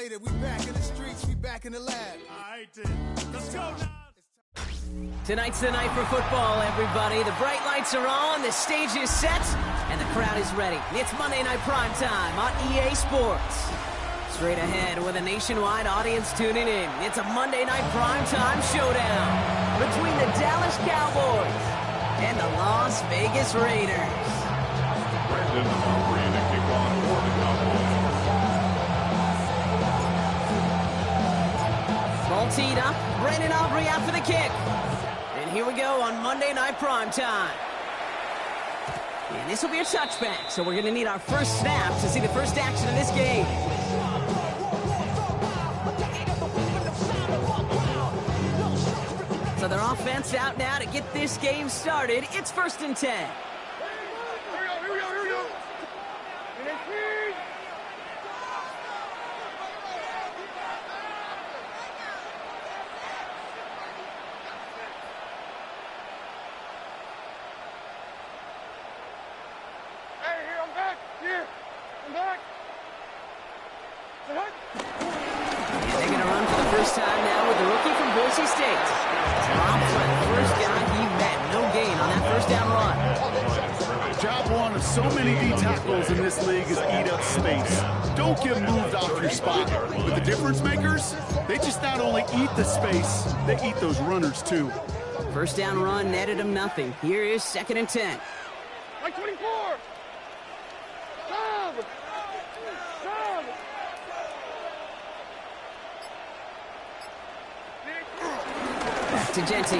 later. We back in the streets, we back in the lab. All right, then. Let's go now. Tonight's the night for football, everybody. The bright lights are on, the stage is set, and the crowd is ready. It's Monday Night Primetime on EA Sports. Straight ahead with a nationwide audience tuning in. It's a Monday Night Primetime showdown between the Dallas Cowboys and the Las Vegas Raiders. Brandon Aubrey to kick off for the Cowboys. Ball teed up, Brandon Aubrey out for the kick. And here we go on Monday Night Primetime. And this will be a touchback, so we're going to need our first snap to see the first action of this game. So their offense out now to get this game started. It's 1st and 10. They're going to run for the first time now with the rookie from Boise State. First guy he met. No gain on that first down run. Job one of so many D tackles in this league is eat up space. Don't get moved off your spot. But the difference makers, they just not only eat the space, they eat those runners too. First down run netted him nothing. Here is 2nd and 10. Like 24. Sub. Back to Genty.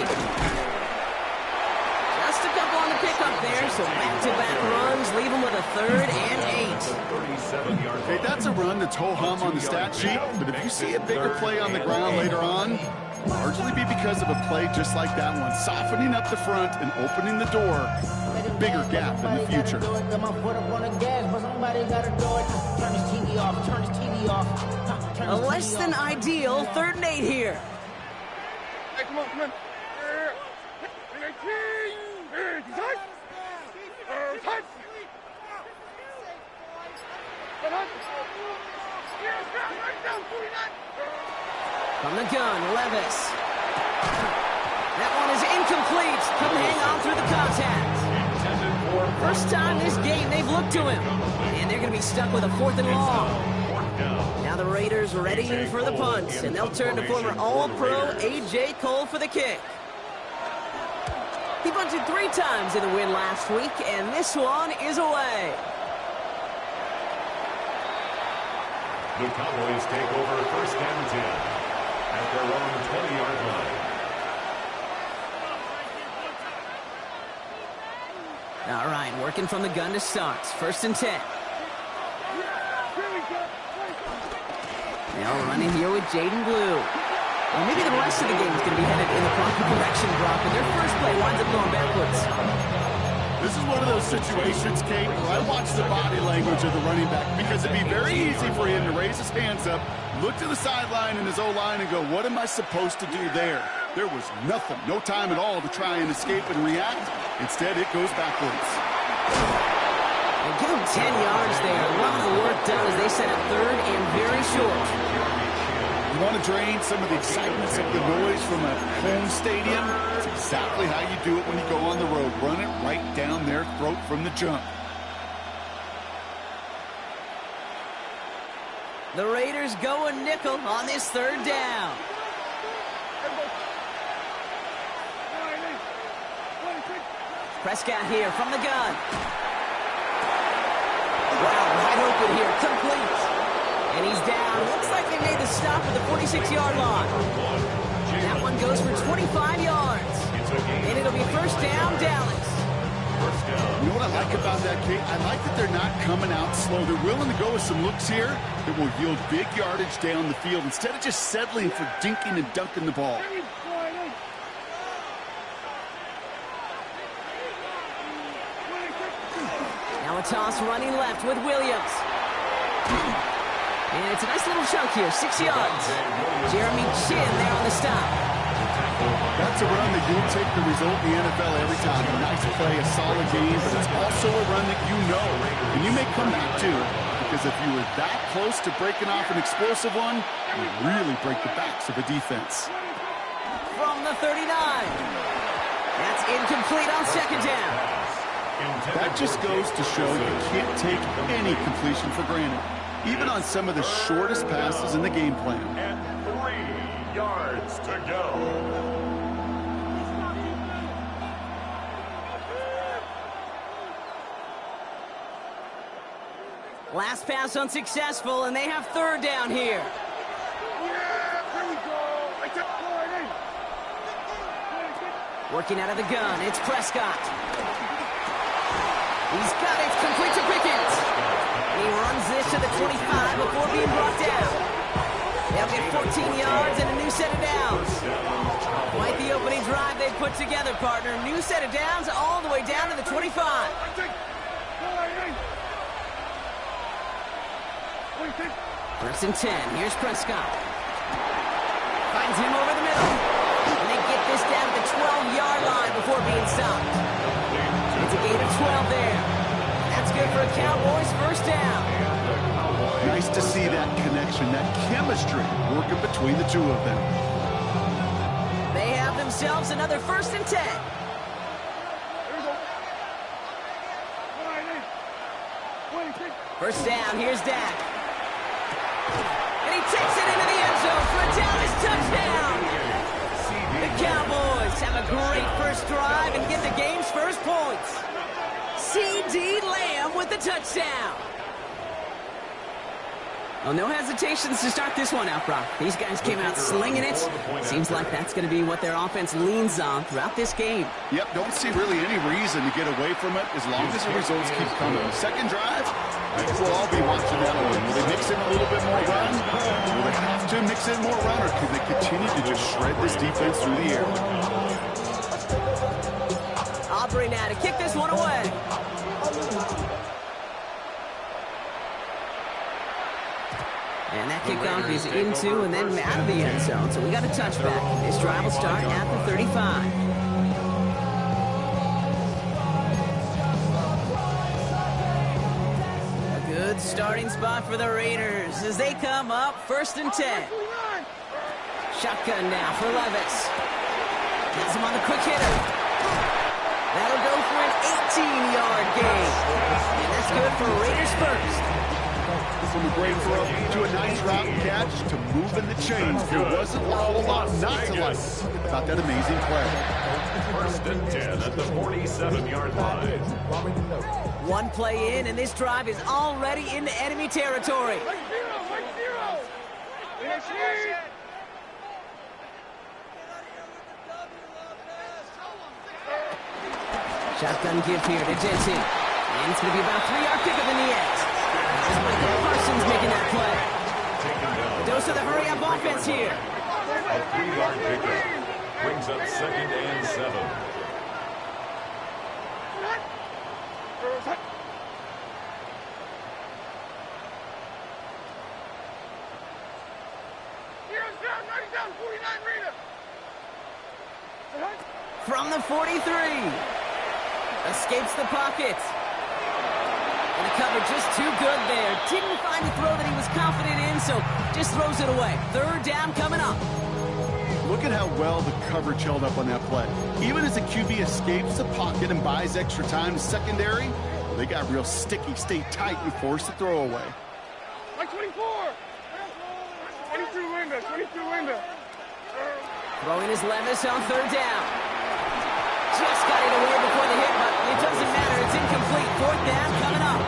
Just a couple on the pickup there, so back-to-back runs leave him with a 3rd and 8. Hey, that's a run that's ho-hum on the stat sheet, but if you see a bigger play on the ground later on, largely be because of a play just like that one, softening up the front and opening the door, bigger gap in the future. A less than ideal 3rd and 8 here. Hey, come on. From the gun, Levis. That one is incomplete. Couldn't hang on through the contact. First time this game they've looked to him. And they're going to be stuck with a 4th and long. Now the Raiders readying for the punt. And they'll turn to former All-Pro A.J. Cole for the kick. He punted 3 times in the win last week, and this one is away. The Cowboys take over 1st and 10 at their own 20-yard line. All right, working from the gun to start. 1st and 10. Now running here with Jaden Blue. Well, maybe the rest of the game is going to be headed in the proper direction, Brock, but their first play winds up going backwards. This is one of those situations, Kate, where I watch the body language of the running back because it'd be very easy for him to raise his hands up, look to the sideline in his O-line and go, what am I supposed to do there? There was nothing, no time at all to try and escape and react. Instead, it goes backwards. And give him 10 yards there. A lot of work done as they set up 3rd and very short. You want to drain some of the excitement of the noise from a home stadium? It's exactly how you do it when you go on the road. Run it right down their throat from the jump. The Raiders go a nickel on this 3rd down. Prescott here from the gun. Wow, wide open here, complete. And he's down. Looks like they made the stop at the 46-yard line. That one goes for 25 yards. And it'll be 1st down, Dallas. You know what I like about that, Kate? I like that they're not coming out slow. They're willing to go with some looks here that will yield big yardage down the field instead of just settling for dinking and dunking the ball. Now a toss running left with Williams. And it's a nice little chunk here, 6 yards. Jeremy Chin there on the stop. That's a run that you'll take the result in the NFL every time. A nice play, a solid game, but it's also a run that you know. And you may come back to. The because if you were that close to breaking off an explosive one, you really break the backs of a defense. From the 39. That's incomplete on second down. That just goes to show you can't take any completion for granted, even on some of the shortest passes in the game plan. And 3 yards to go. Last pass unsuccessful, and they have third down here. Working out of the gun, it's Prescott. He's got it, complete to Pickens. He runs this to the 25 before being brought down. They'll get 14 yards and a new set of downs. Quite the opening drive they've put together, partner. New set of downs all the way down to the 25. First and 10. Here's Prescott. Finds him over the middle. And they get this down to the 12-yard line before being stopped. It's a gain of 12 there. That's good for a Cowboys first down. Nice to see that connection, that chemistry working between the two of them. They have themselves another first and 10. First down. Here's Dak. And he takes it into the end zone for a Dallas touchdown. The Cowboys have a great first drive and get the game's first points. C.D. Lamb with the touchdown. Well, no hesitations to start this one out, Brock. These guys came out slinging it. Seems like that's going to be what their offense leans on throughout this game. Yep, don't see really any reason to get away from it as long as the results keep coming. Second drive, I think we'll all be watching that one. Will they mix in a little bit more run? Will they have to mix in more run, or can they continue to just shred this defense through the air? Aubrey now to kick this one away. And that kickoff is into and then out of the end zone. So we got a touchback. This drive will start at the 35. A good starting spot for the Raiders as they come up first and 10. Shotgun now for Levis. Gets him on the quick hitter. That'll go for an 18-yard gain. And that's good for Raiders first. From a great throw to a nice route catch to moving the chains. There wasn't a whole lot not to like about that amazing play. First and 10 at the 47-yard line. One play in, and this drive is already into enemy territory. Shotgun give here to Jensen. And it's going to be about a 3-yard pickup in the end. Michael Parsons making that play. Dose of the hurry-up offense here. A 3-yard pickup brings up second and 7. From the 43. Escapes the pocket. And the cover just too good there. Didn't find the throw that he was confident in, so just throws it away. Third down coming up. Look at how well the coverage held up on that play. Even as the QB escapes the pocket and buys extra time to secondary, they got real sticky, stay tight, and force the throw away. Like 24. 22 Linda, 22 Linda. Throwing his Levis on third down. Just got it away before the hit, but it doesn't matter. It's incomplete. Fourth down coming up.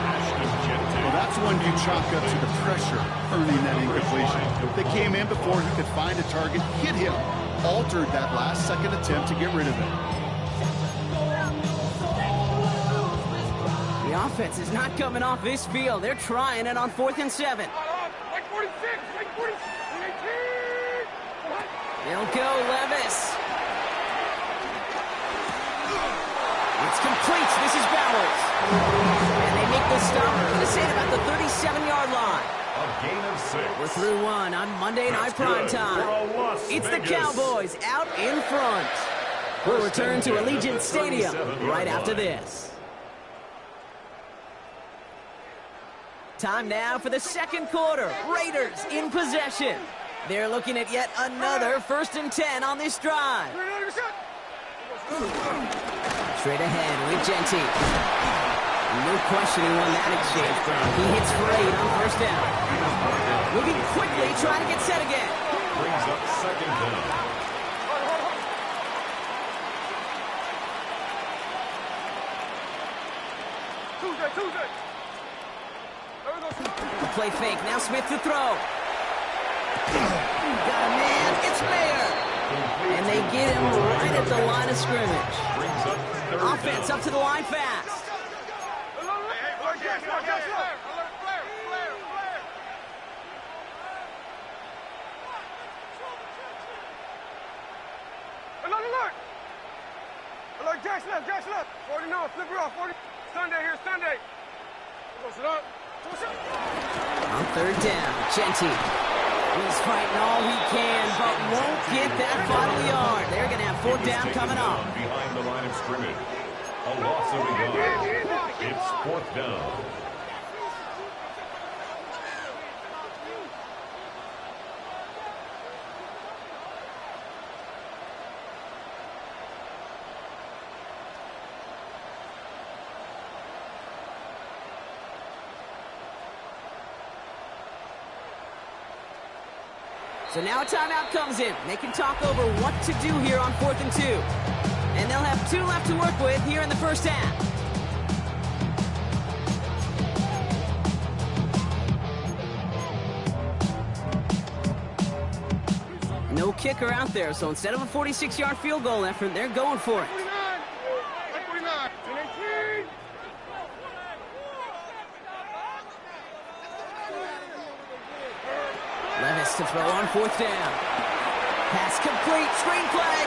Well, that's one you chalk up to the pressure earning that incompletion. They came in before he could find a target, hit him, altered that last-second attempt to get rid of it. The offense is not coming off this field. They're trying it on 4th and 7. Like 46, like 46. They'll go Levis. It's complete. This is Bowers. And they make the stop to say about the 37-yard line. A gain of 6. We're through one on Monday Night Prime Time. It's the Cowboys out in front. We'll return to Allegiant Stadium right after this. Time now for the second quarter. Raiders in possession. They're looking at yet another 1st and 10 on this drive. Straight ahead with Genty. No question he won that exchange. He hits for 8 on 1st down. Moving quickly, trying to get set again. Brings up 2nd down. Tuesday. The play fake. Now Smith to throw. Got a man. It's Mayer. And they get him right at the line of scrimmage. Brings up 3rd Offense down. up to the line fast. Alert, Jackson left. 40 now, flip her off, 40. Sunday here, Sunday. On 3rd down, Genty. He's fighting all he can, but won't get that final yard. They're going to have 4th down coming up. Behind the line of scrimmage. A loss of a yard. It's 4th down. So now a timeout comes in. They can talk over what to do here on 4th and 2. And they'll have 2 left to work with here in the 1st half. No kicker out there, so instead of a 46-yard field goal effort, they're going for it. 49. 19. Levis to throw on 4th down. Pass complete. Screenplay.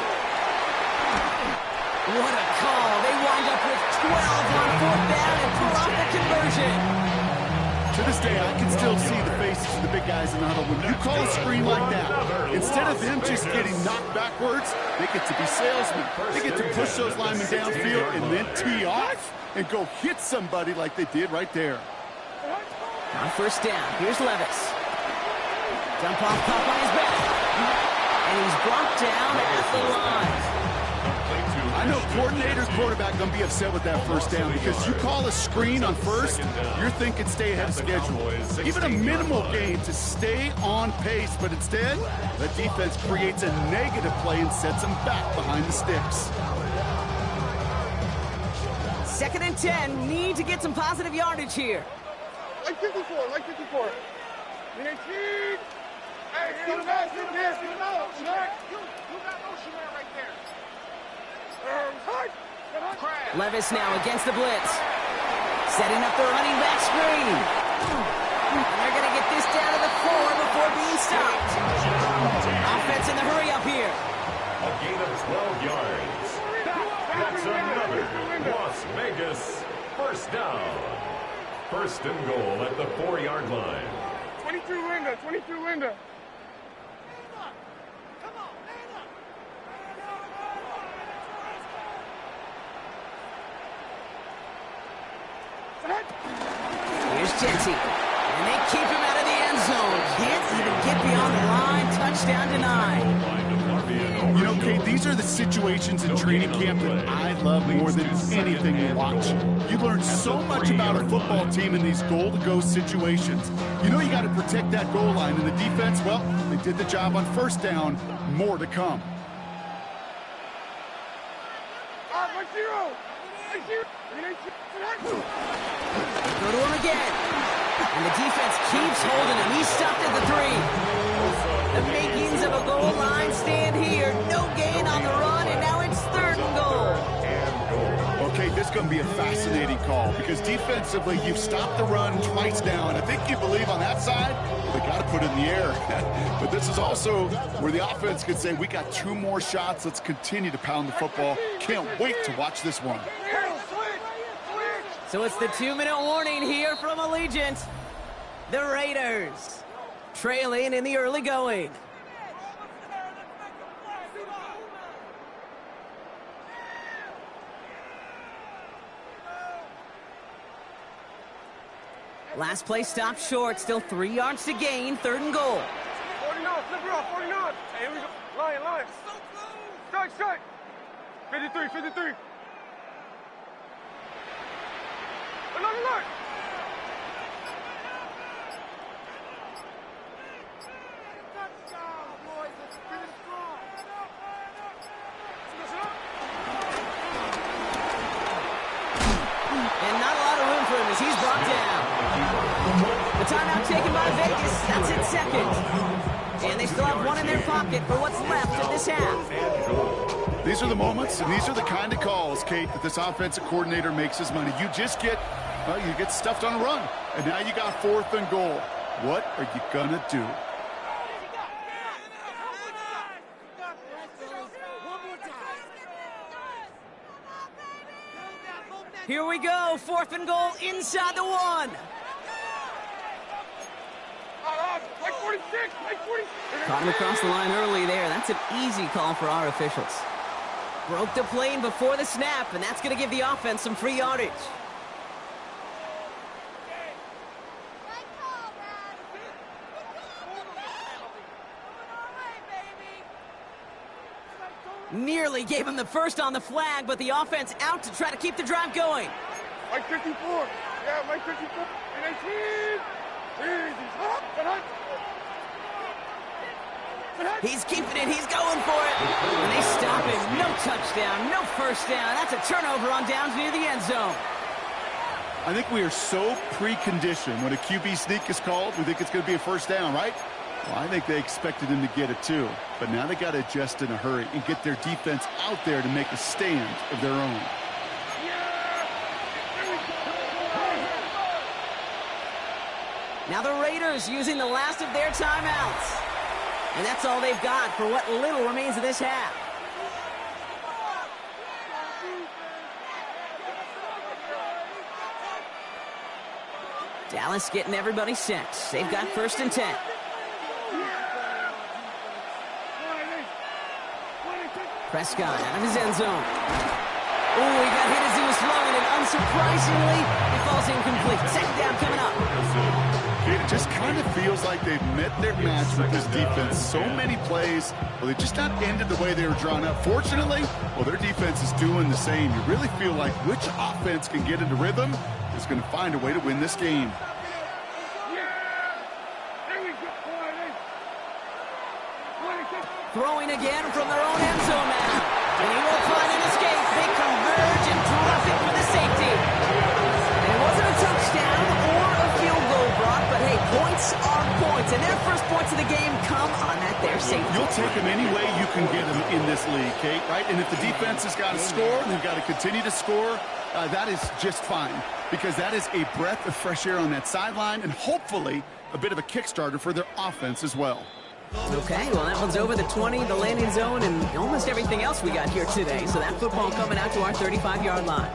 What a call. They wind up with 12 on 4th down and pull off the conversion. To this day, I can still see the faces of the big guys in the huddle. When you call a screen like that, instead of them just getting knocked backwards, they get to be salesmen. They get to push those linemen downfield and then tee off and go hit somebody like they did right there. On 1st down, here's Levis. Jump off pop on his back. And he's brought down at the line. I know coordinator's quarterback going to be upset with that 1st down because you call a screen on 1st, you're thinking stay ahead of schedule. Even a minimal gain to stay on pace, but instead, the defense creates a negative play and sets them back behind the sticks. 2nd and 10, need to get some positive yardage here. Like 54. 19. Hey, get him out, Check. You got no Shamar right there. Levis now against the blitz. Setting up the running back screen. And they're going to get this down to the 4 before being stopped. Offense in the hurry up here. A gain of 12 yards. That's another Las Vegas 1st down. 1st and goal at the 4-yard line. 22 Linda. Here's Genty. And they keep him out of the end zone. Can't even get beyond the line. Touchdown denied. You know, Kate, these are the situations in training camp that I love more than anything to watch. You learn so much about a football team in these goal-to-go situations. You know you got to protect that goal line, and the defense, well, they did the job on 1st down. More to come. Go to him again. And the defense keeps holding him. He's stopped at the 3. The makings of a goal line stand here. No gain on the run, and now it's 3rd and goal. Okay, this is going to be a fascinating call because defensively, you've stopped the run twice now, and I think you believe on that side, they got to put it in the air. But this is also where the offense could say, we got 2 more shots. Let's continue to pound the football. Can't wait to watch this one. So it's the 2-minute warning here from Allegiant. The Raiders trailing in the early going. Last play stopped short. Still 3 yards to gain. 3rd and goal. 49, flip it off, 49. Hey, here we go. Line. Strike. 53. Look. Touchdown, boys. Let's finish strong. And not a lot of room for him as he's brought down. The timeout taken by Vegas. That's its 2nd. And they still have 1 in their pocket for what's left of this half. These are the moments, and these are the kind of calls, Kate, that this offensive coordinator makes his money. You just get, you get stuffed on a run, and now you got 4th and goal. What are you going to do? Here we go. 4th and goal inside the 1. Like 46. Caught him across the line early there. That's an easy call for our officials. Broke the plane before the snap, and that's going to give the offense some free yardage. Nearly gave him the first on the flag, but the offense out to try to keep the drive going. Like 54. Yeah, like 54. And 18. He's keeping it. He's going for it. And they stop him. No touchdown. No first down. That's a turnover on downs near the end zone. I think we are so preconditioned when a QB sneak is called, we think it's going to be a first down, right? Well, I think they expected him to get it too. But now they got to adjust in a hurry and get their defense out there to make a stand of their own. Now the Raiders using the last of their timeouts. And that's all they've got for what little remains of this half. Dallas getting everybody set. They've got 1st and 10. Prescott out of his end zone. Oh, he got hit as he was throwing it. Unsurprisingly, he falls incomplete. 2nd down coming up. It just kind of feels like they've met their match with this defense. So many plays, well, they just not ended the way they were drawn up. Fortunately, well, their defense is doing the same. You really feel like which offense can get into rhythm is going to find a way to win this game. Throwing again from their own end zone now. And he will find an escape. They converge and drop it for the safety. And it wasn't a touchdown or a field goal, Brock, but hey, points are points. And their first points of the game come on that their safety. You'll take them any way you can get them in this league, Kate, right? And if the defense has got to score and they've got to continue to score, that is just fine. Because that is a breath of fresh air on that sideline and hopefully a bit of a kickstarter for their offense as well. Okay, well, that one's over the 20, the landing zone, and almost everything else we got here today. So that football coming out to our 35-yard line.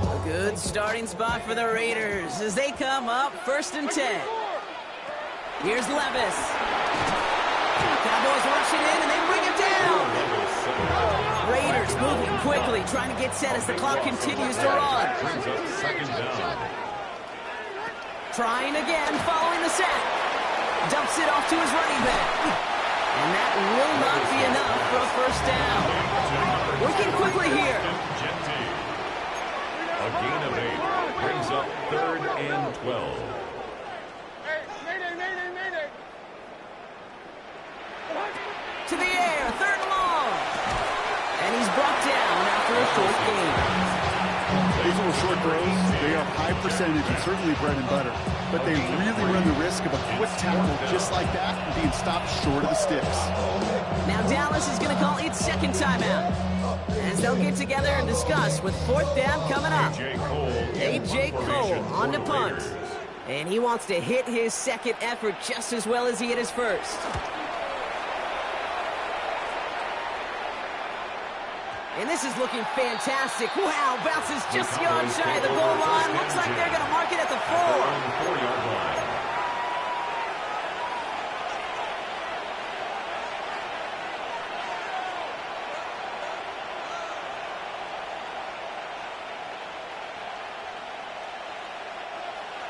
A good starting spot for the Raiders as they come up 1st and 10. Here's Levis. Cowboys rush it in, and they bring it down. Raiders moving quickly, trying to get set as the clock continues to run. Trying again, following the sack. Dumps it off to his running back. And that will not be enough for a first down. Working quickly here. A gain of 8 brings up 3rd and 12. To the air, 3rd and long. And he's brought down after a short gain. These little short throws, they are high percentage and certainly bread and butter. But they really run the risk of a quick tackle just like that and being stopped short of the sticks. Now Dallas is going to call its 2nd timeout. As they'll get together and discuss with 4th down coming up. A.J. Cole on to punt. And he wants to hit his 2nd effort just as well as he hit his 1st. And this is looking fantastic. Wow, bounces just yards shy of the goal line. Looks like they're going to mark it at the 4.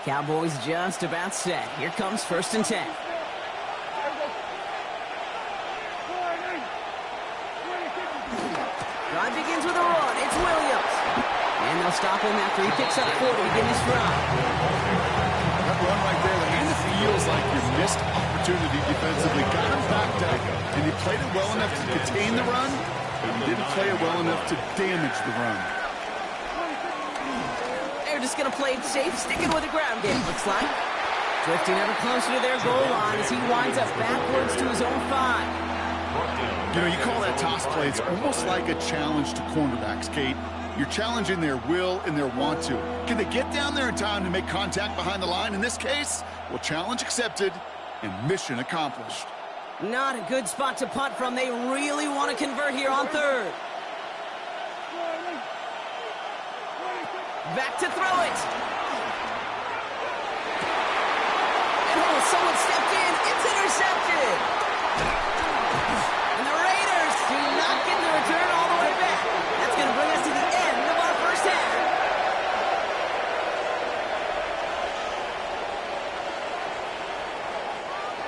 Cowboys just about set. Here comes 1st and 10. Drive begins with a run. It's Williams. And they'll stop him after he picks up 4 to begin his drive. That run right there, the hand feels like you missed opportunity defensively. Got him backed up, and he played it well enough to contain the run, but he didn't play it well enough to damage the run. They're just going to play it safe, sticking with the ground game, looks like. Drifting ever closer to their goal line as he winds up backwards to his own 5. You know, you call that toss play, it's almost like a challenge to cornerbacks, Kate. You're challenging their will and their want to. Can they get down there in time to make contact behind the line? In this case, well, challenge accepted and mission accomplished. Not a good spot to punt from. They really want to convert here on 3rd. Back to throw it. And oh, someone stepped in. It's intercepted. And the Raiders do not get the return all the way back. That's going to bring us to the end of our first half.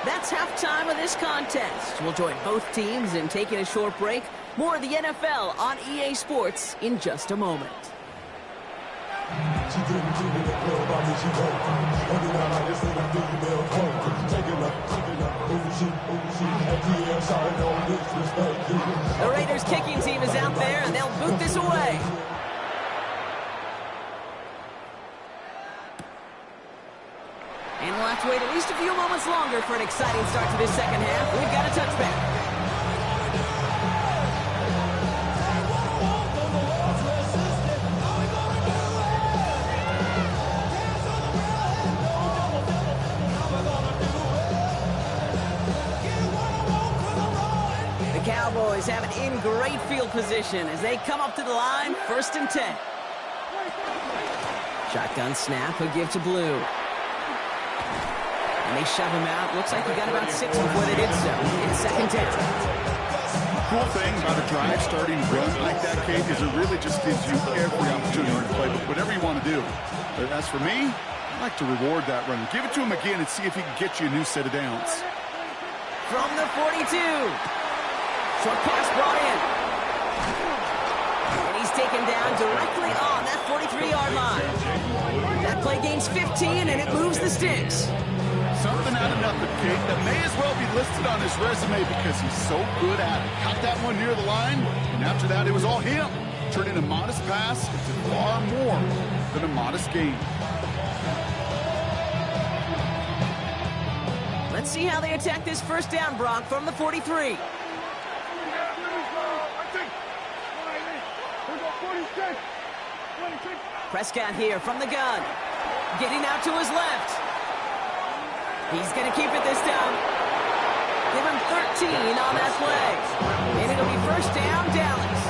That's halftime of this contest. We'll join both teams in taking a short break. More of the NFL on EA Sports in just a moment. The Raiders kicking team is out there, and they'll boot this away. And we'll have to wait at least a few moments longer for an exciting start to this second half. We've got a touchback. Cowboys have it in great field position as they come up to the line, 1st and 10. Shotgun snap, a give to Blue. And they shove him out. Looks like he got about 6 before they did so. It's 2nd down. Cool thing about a drive starting run like that, Kate, is it really just gives you every opportunity to play whatever you want to do. But as for me, I like to reward that run. Give it to him again and see if he can get you a new set of downs. From the 42. Short pass brought in. And he's taken down directly on that 43-yard line. That play gains 15, and it moves the sticks. Something out of nothing, Kate, that may as well be listed on his resume because he's so good at it. Caught that one near the line, and after that, it was all him. Turning a modest pass into far more than a modest gain. Let's see how they attack this 1st down, Brock, from the 43. Prescott here from the gun. Getting out to his left. He's going to keep it this time. Give him 13 on that play. And it'll be 1st down, Dallas.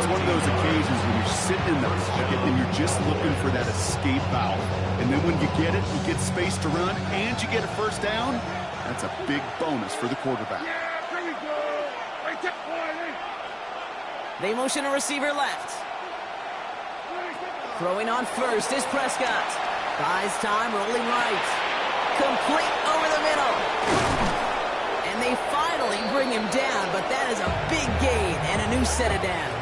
It's one of those occasions when you're sitting in the pocket and you're just looking for that escape valve. And then when you get it, you get space to run, and you get a 1st down. That's a big bonus for the quarterback. They motion a receiver left. Throwing on 1st is Prescott. Buys time, rolling right. Complete over the middle. And they finally bring him down, but that is a big gain and a new set of downs.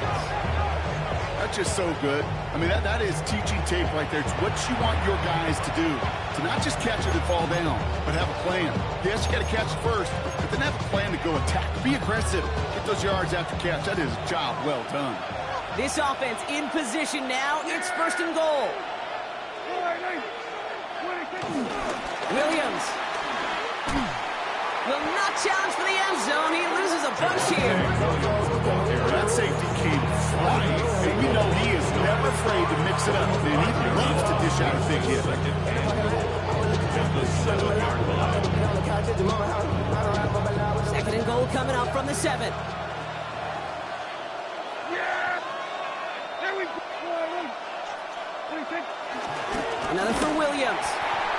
That's just so good. I mean, that is teaching tape right there. It's what you want your guys to do. To not just catch it and fall down, but have a plan. Yes, you got to catch it first, but then have a plan to go attack. Be aggressive. Get those yards after catch. That is a job well done. This offense in position now. It's 1st and goal. Williams will not challenge for the end zone. He loses a bunch here. That safety came flying, and you know he is never afraid to mix it up, and he loves to dish out a big hit. 2nd and goal coming up from the 7. Another for Williams.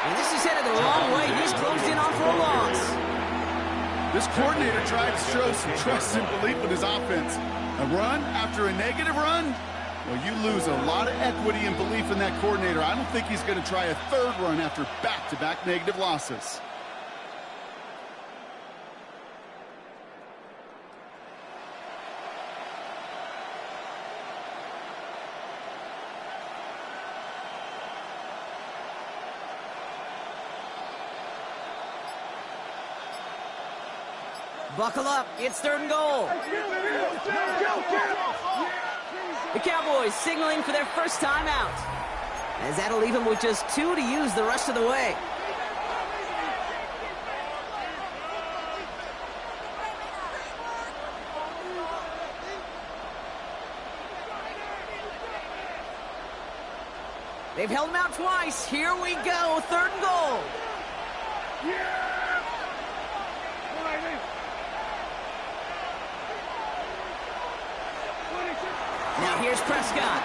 And this is headed the wrong way. He's closed in on for a loss. This coordinator tried to show some trust and belief with his offense. A run after a negative run? Well, you lose a lot of equity and belief in that coordinator. I don't think he's going to try a third run after back-to-back negative losses. Buckle up, it's 3rd and goal. The Cowboys signaling for their first time out, as that'll leave them with just 2 to use the rest of the way. They've held him out twice. Here we go, 3rd and goal. Now here's Prescott.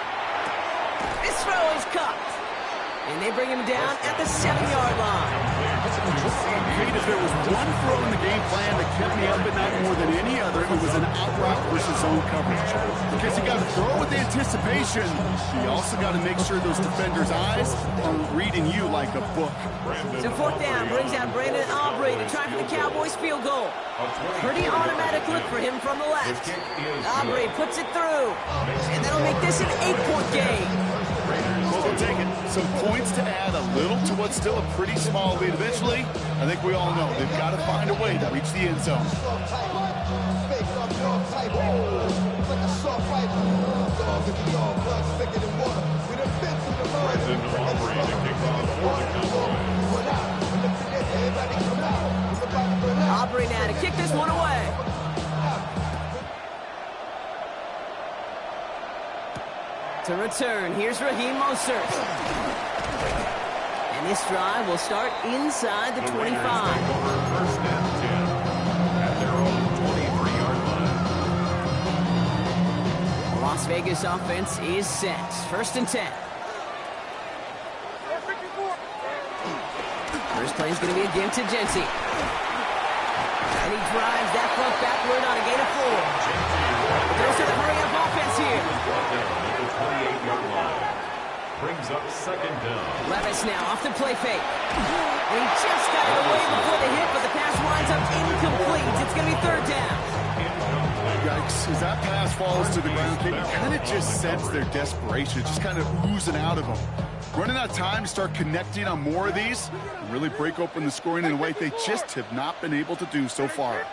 This throw is caught. And they bring him down at the 7-yard line. Kate, if there was one throw in the game plan that kept me up at night more than any other, it was an out route versus zone coverage. Because you got to throw with anticipation. You also got to make sure those defenders' eyes are reading you like a book. So 4th down brings out Brandon Aubrey to try for the Cowboys field goal. Pretty automatic look for him from the left. Aubrey puts it through. And that'll make this an 8-point game. Well, they'll take it. Some points to add a little to what's still a pretty small lead. Eventually, I think we all know they've got to find a way to reach the end zone. Aubrey now to kick this one away. To return, here's Raheem Mostert. And this drive will start inside the 25. First and 10 at their own 23-yard line. The Las Vegas offense is set. 1st and 10. First play is going to be again to Jency. And he drives that front backward on a gain of 4. Throws to the hurry-up offense here. 28-yard line. Brings up 2nd down. Levis now off the play fake. And he just got it away before the hit, but the pass winds up incomplete. It's going to be 3rd down. Yikes. As that pass falls to the ground, you kind of just sense their desperation, just kind of oozing out of them. Running out of time to start connecting on more of these and really break open the scoring in a way they just have not been able to do so far.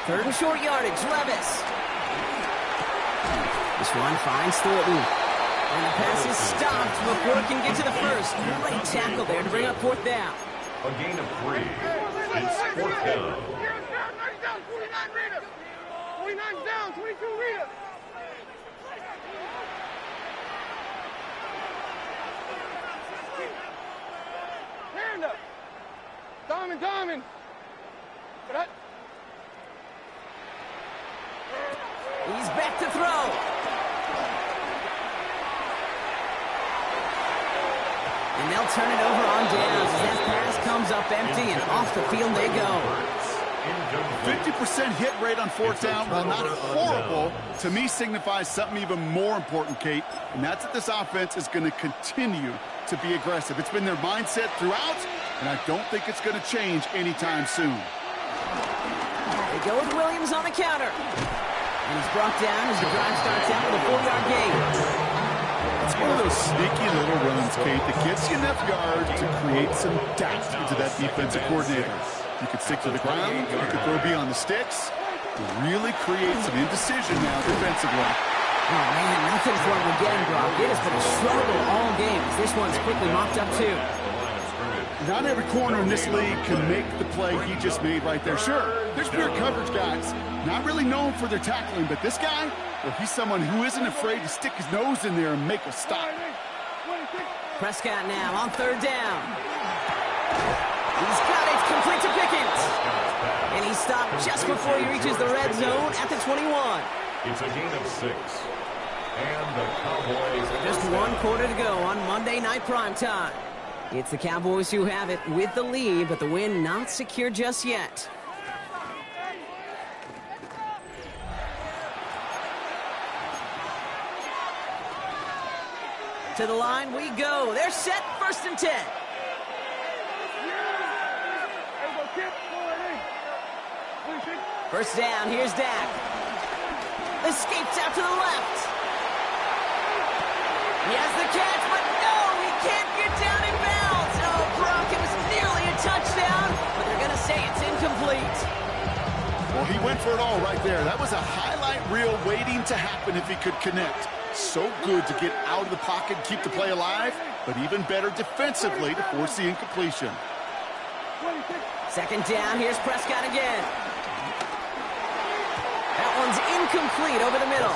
3rd and short yardage, Levis. This one finds Thornton. And the pass is stopped before it can get to the first. Great tackle there to bring up 4th down. A gain of 3. It's 4th down. 49 down, 22 Rita. Hand up. Diamond. He's back to throw. And they'll turn it over on downs as that pass comes up empty and off the field they go. 50% hit rate on 4th down, while not horrible, to me signifies something even more important, Kate, and that's that this offense is going to continue to be aggressive. It's been their mindset throughout, and I don't think it's going to change anytime soon. They go with Williams on the counter. And he's brought down as the drive starts out with a 4-yard gain. It's one of those sneaky little runs, Kate, that gets you enough yards to create some doubt into that defensive coordinator. You could stick to the ground, you could throw beyond the sticks, really create some indecision now defensively. Oh, man, nothing for him again, Brock. It has been a struggle all game as this one's quickly mopped up, too. Not every corner in this league can make the play he just made right there. Sure, there's pure coverage guys, not really known for their tackling, but this guy, well, he's someone who isn't afraid to stick his nose in there and make a stop. Prescott now on 3rd down. He's got it, complete to Pickens. And he stopped just before he reaches the red zone at the 21. It's a gain of 6. And the Cowboys... Just 1 quarter to go on Monday Night Primetime. It's the Cowboys who have it with the lead, but the win not secure just yet. To the line we go. They're set, 1st and 10. First down, here's Dak. Escapes out to the left. He has the catch, but no, he can't get down in bounds. Oh, Brock, it was nearly a touchdown, but they're going to say it's incomplete. Well, he went for it all right there. That was a highlight reel waiting to happen if he could connect. So good to get out of the pocket and keep the play alive, but even better defensively to force the incompletion. 2nd down, here's Prescott again. That one's incomplete over the middle.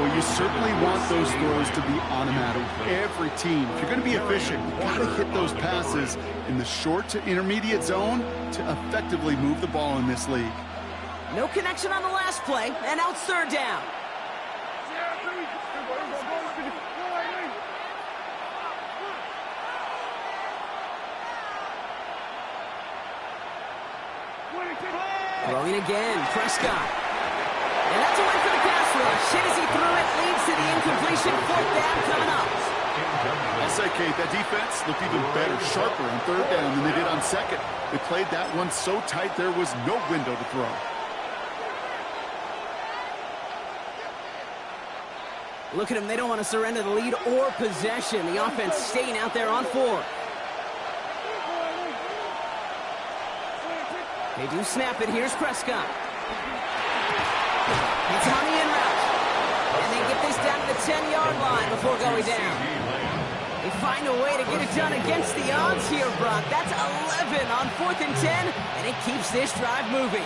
Well, you certainly want those throws to be automatic. Every team, if you're going to be efficient, you've got to hit those passes in the short to intermediate zone to effectively move the ball in this league. No connection on the last play, and now it's 3rd down. Throwing again, Prescott. And that's a win for the pass rush. Hit as he threw it, leads to the incompletion. 4th down coming up. I'll say, Kate, that defense looked even better, sharper on 3rd down than they did on 2nd. They played that one so tight there was no window to throw. Look at them. They don't want to surrender the lead or possession. The offense staying out there on 4. They do snap it. Here's Prescott. It's on the in route. And they get this down to the 10-yard line before going down. They find a way to get it done against the odds here, Brock. That's 11 on 4th and 10, and it keeps this drive moving.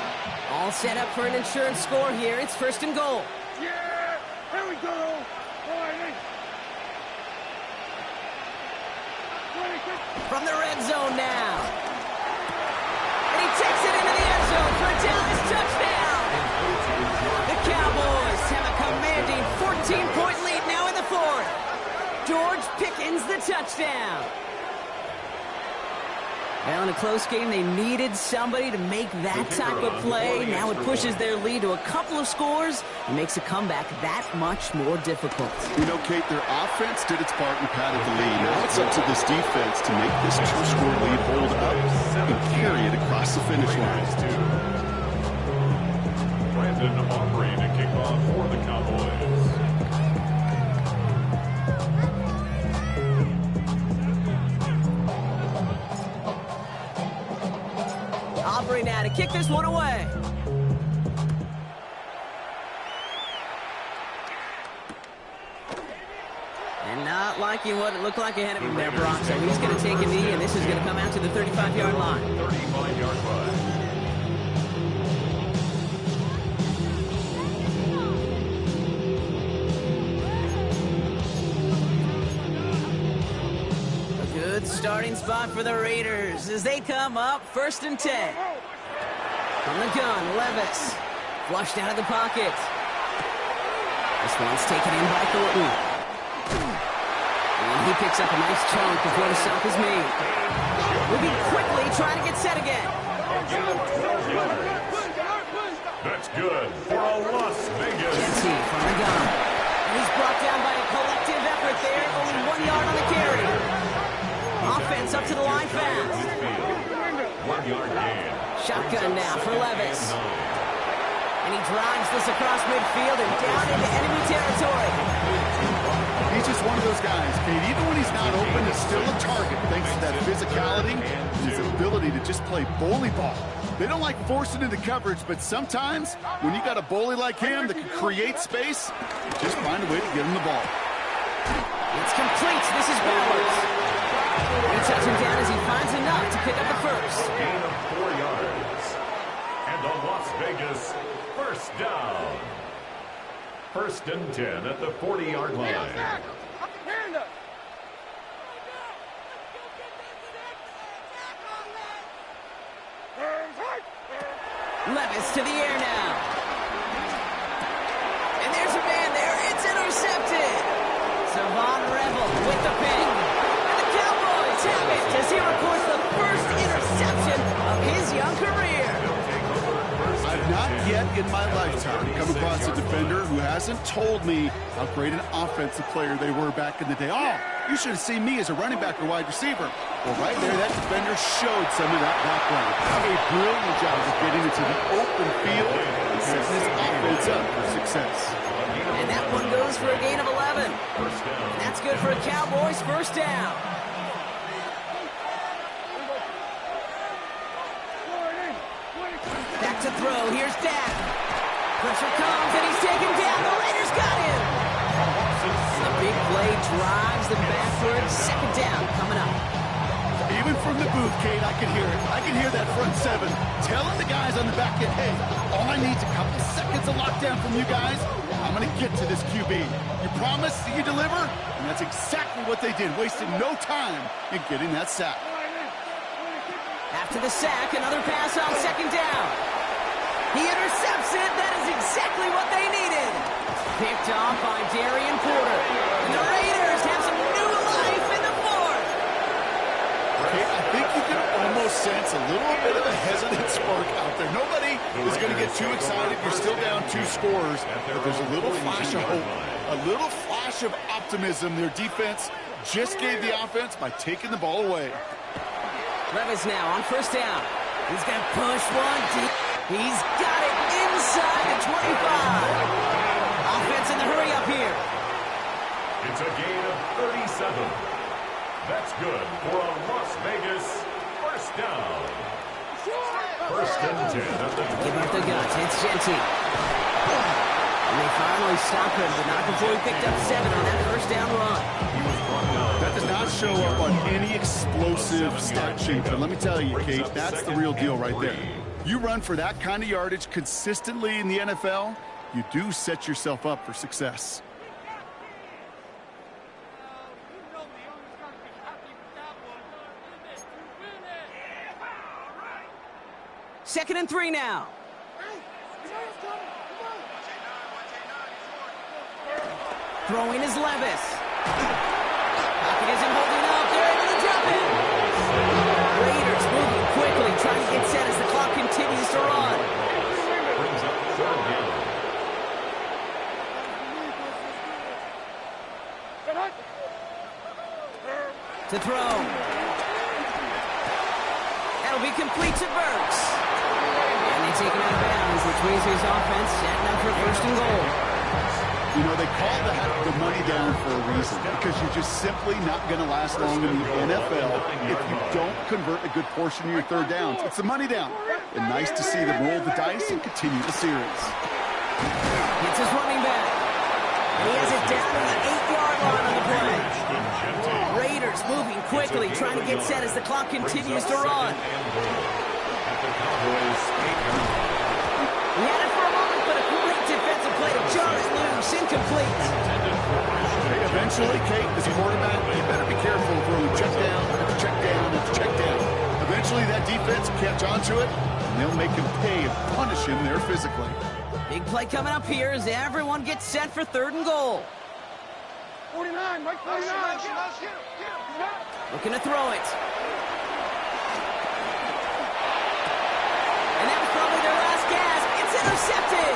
All set up for an insurance score here. It's 1st and goal. Yeah, here we go. From the red zone now. And he takes it into the end zone for a Dallas touchdown. The Cowboys have a commanding 14-point lead now in the 4th. George Pickens the touchdown. Well, in a close game, they needed somebody to make that type of play. Now it pushes their lead to a couple of scores and makes a comeback that much more difficult. You know, Kate, their offense did its part and padded the lead. Now it's up to this defense to make this 2-score lead hold up and carry it across the finish line. Brandon Aubrey to kick off for the Cowboys. Aubrey now to kick this one away. And not liking what it looked like ahead of him there, Brock. So he's going to take a knee, and this is going to come out to the 35-yard line. 35-yard line. Good starting spot for the Raiders as they come up 1st and 10. From the gun, Levis. Flushed out of the pocket. This one's taken in by Thornton. And he picks up a nice chunk before the stop is made. Moving quickly, trying to get set again. That's good for a Las Vegas. From the gun. And he's brought down by a collective effort there. Only 1 yard on the carry. Offense up to the line fast. 1 yard gain. Shotgun now for Levis. And he drives this across midfield and down into enemy territory. He's just one of those guys, Kate. Even when he's not open, he's still a target thanks to that physicality and his ability to just play bully ball. They don't like forcing into coverage, but sometimes when you got a bully like him that can create space, just find a way to get him the ball. It's complete. This is Bowers. He touches him down as he finds enough to pick up the first. Gain of 4 yards. And a Las Vegas 1st down. 1st and 10 at the 40-yard line. Levis to the air now. And there's a man there. It's intercepted. Savon Revel with the pick. And the Cowboys have it as he records the first interception of his young career. I've not yet in my lifetime come across across a defender who hasn't told me how great an offensive player they were back in the day. Oh, you should have seen me as a running back or wide receiver. Well, right there, that defender showed some of that background. A brilliant job of getting into the open field and setting his offense up for success. And that one goes for a gain of 11. And that's good for a Cowboys first down. Back to throw. Here's Dak. Pressure comes, and he's taken down. The Raiders got him. The big play drives them backwards. Second down coming up. Even from the booth, Kate, I can hear it. I can hear that front seven telling the guys on the back end, hey, all I need is a couple seconds of lockdown from you guys. I'm going to get to this QB. You promise that you deliver? And that's exactly what they did, wasting no time in getting that sack. After the sack, another pass on second down. He intercepts it. That is exactly what they needed. Picked off by Darian Porter. And the Raiders have some new life in the fourth. Okay, I think you can almost sense a little bit of a hesitant spark out there. Nobody is going to get too excited. You're still down 2 scores, but there's a little flash of hope, a little flash of optimism. Their defense just gave the offense by taking the ball away. Levis now on first down. He's going to push one deep. He's got it inside the 25. Offense in the hurry up here. It's a gain of 37. That's good for a Las Vegas first down. First and 10 at the 20. Give up the guts. It's Genty. And they finally stop him, but not before he picked up 7 on that first down run. That does not show up on any explosive stat sheet, but let me tell you, Kate, that's the real deal right there. You run for that kind of yardage consistently in the NFL, you do set yourself up for success. Second and 3 now. Throwing is Levis. Pocket isn't holding up. They're able to drop it. Raiders moving quickly, trying to get set as the clock continues to run. Brings up third down. To throw. That'll be complete to Burks. And they take him out of bounds, which means his offense setting up for first and goal. You know, they call the money down for a reason, because you're just simply not going to last long in the NFL if you don't convert a good portion of your third downs. It's the money down. And nice to see them roll the dice and continue the series. It's his running back. And he has it down to the 8-yard line on the play. Raiders moving quickly, trying to get set as the clock continues to run. He had it for a moment, but a great defensive play to jar it loose, incomplete. Eventually, Kate, as a quarterback, you better be careful throwing check down, check down, check down. Eventually, that defense will catch on to it, and they'll make him pay and punish him there physically. Big play coming up here as everyone gets set for third and goal. 49, Mike, 49. Looking to throw it. And that was probably their last gasp. It's intercepted.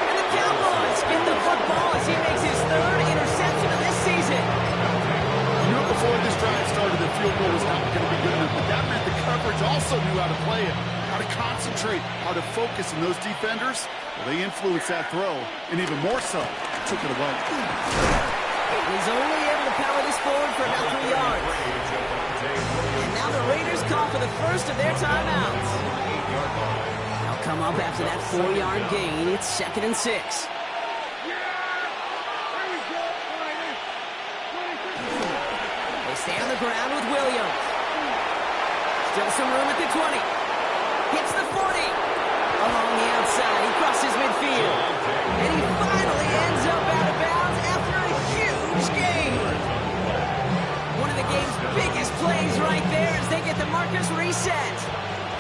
And the Cowboys get the football as he makes his third interception of this season. You know, before this drive started, the field goal was not going to be good enough, but that meant the coverage also knew how to play it, how to concentrate, how to focus, and those defenders, well, they influenced that throw, and even more so, took it away. He's only able to power this forward for about 3 yards. And now the Raiders call for the first of their timeouts. They'll come up after that 4-yard gain. It's second and 6. They stay on the ground with Williams. Still some room at the 20. Hits the 40. Along the outside, he crosses midfield. And he finally ends up out of bounds after a huge gain. One of the game's biggest plays right there as they get the markers reset.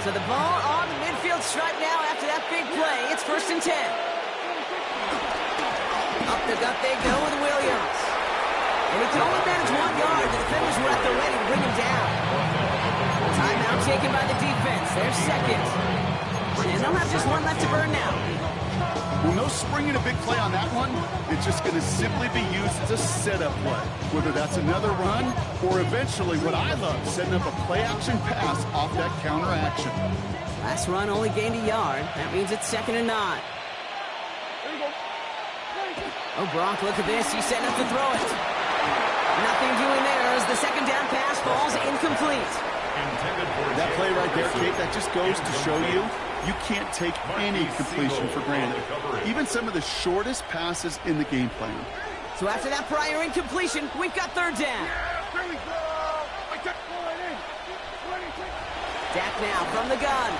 So the ball on the midfield stripe now after that big play. It's first and 10. Up the gut they go with Williams. And he can only manage 1 yard. The defenders were at the ready to bring him down. Timeout taken by the defense. They're second. And they'll have just one left to burn now. Well, no springing a big play on that one. It's just going to simply be used as a setup play, whether that's another run or eventually what I love, setting up a play-action pass off that counter action. Last run only gained a yard. That means it's 2nd and 9. Oh, Brock, look at this. He's setting up to throw it. Nothing doing there as the 2nd down pass falls incomplete. That play right there, Kate, that just goes to show you can't take any completion for granted. Even some of the shortest passes in the game plan. So after that prior incompletion, we've got 3rd down. Dak now from the gun.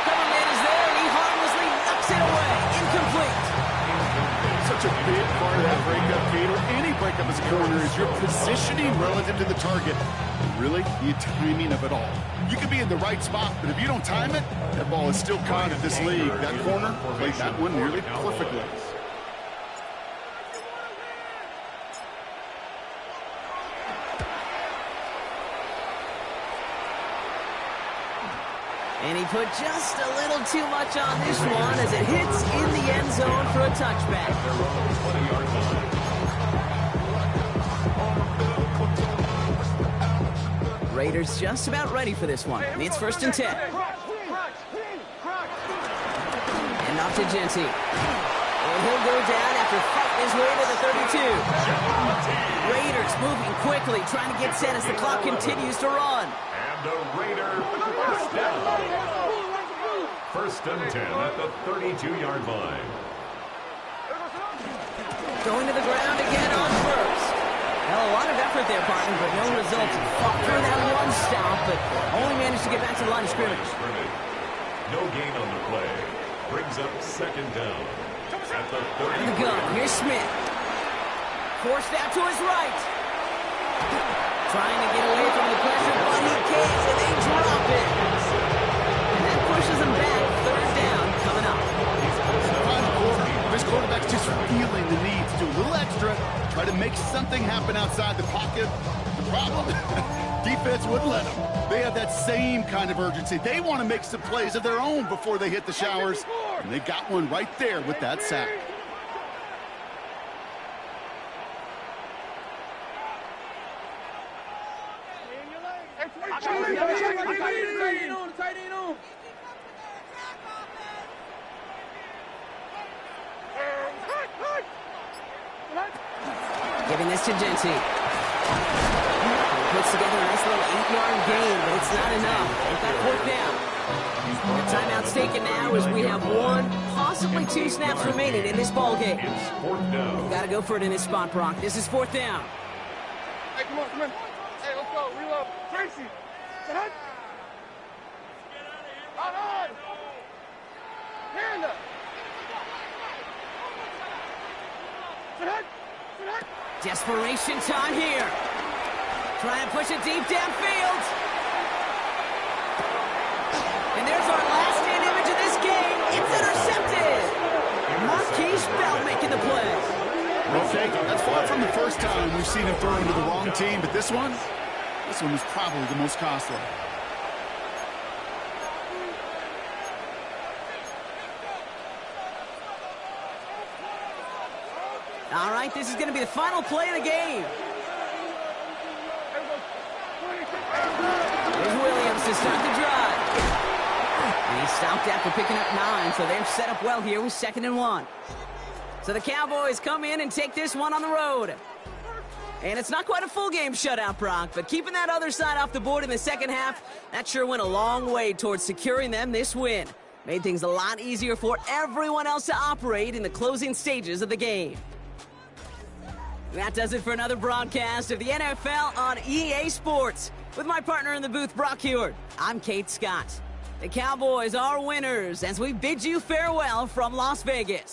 Coverman is there, and he harmlessly knocks it away. Incomplete. Such a big part of that breakup, Kate, or any breakup as a corner, is your positioning relative to the target. Really, the timing of it all. You can be in the right spot, but if you don't time it, that ball is still caught in this league. That corner played that one nearly perfectly. And he put just a little too much on this one as it hits in the end zone for a touchback. Raiders just about ready for this one. It's 1st and 10. And off to Genty. And he'll go down after fighting his way to the 32. Raiders moving quickly, trying to get set as the clock continues to run. And a Raider first down. 1st and 10 at the 32-yard line. Going to the ground again on 1st. Well, a lot of effort there, partner, but no results. Fought through that one stop, but only managed to get back to the line of scrimmage. No gain on the play. Brings up 2nd down. At the 30. The gun. Here's Smith. Forced out to his right. Trying to get away from the pressure, but he can't, and they drop it. And that pushes him back. 3rd down coming up. Final quarter. This quarterback's just feeling the need to do a little extra, try to make something happen outside the pocket. The problem, defense wouldn't let them. They have that same kind of urgency. They want to make some plays of their own before they hit the showers, and they got one right there with that sack. Giving this to Genty. Puts together a nice little 8-yard gain, but it's not enough. They've got 4th down. The timeout's taken now as we have 1, possibly 2 snaps remaining in this ball game. It's 4th down. Got to go for it in this spot, Brock. This is 4th down. Hey, come on, come on. Hey, let's go. Reload. Tracy. Hand up. Desperation time here. Trying to push it deep downfield. And there's our last stand image of this game. It's intercepted. Marquise Bell making the play. Well, Jake, that's far from the first time we've seen him throw into the wrong team, but this one was probably the most costly. All right, this is going to be the final play of the game. There's Williams to start the drive. And he stopped after picking up 9, so they're set up well here with 2nd and 1. So the Cowboys come in and take this one on the road. And it's not quite a full game shutout, Brock, but keeping that other side off the board in the 2nd half, that sure went a long way towards securing them this win. Made things a lot easier for everyone else to operate in the closing stages of the game. That does it for another broadcast of the NFL on EA Sports. With my partner in the booth, Brock Heward, I'm Kate Scott. The Cowboys are winners as we bid you farewell from Las Vegas.